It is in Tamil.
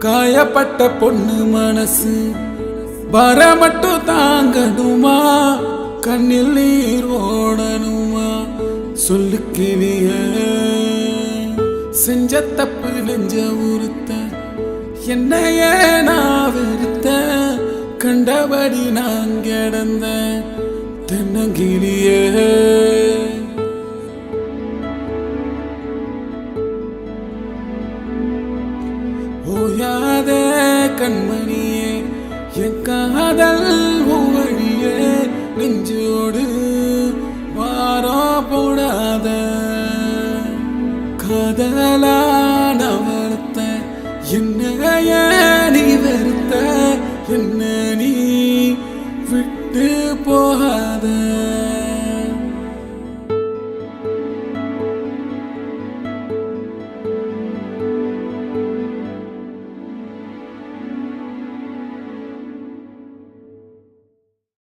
காயப்பட்ட பொண்ணு மனசு வர மட்டும் தாங்கணுமா, கண்ணில் நீர் ஓடணுமா? சொல்லு கிளிய செஞ்ச தப்பு நெஞ்ச உறுத்த என்னைய நான் வெறுத்த, கண்டபடி நான் கிடந்த தென்னங்கிளியே. ஓயாத கண்மணியே என் காதல் வழியே, நெஞ்சோடு வாரோ போடாத காதலான வளர்த்த என்ன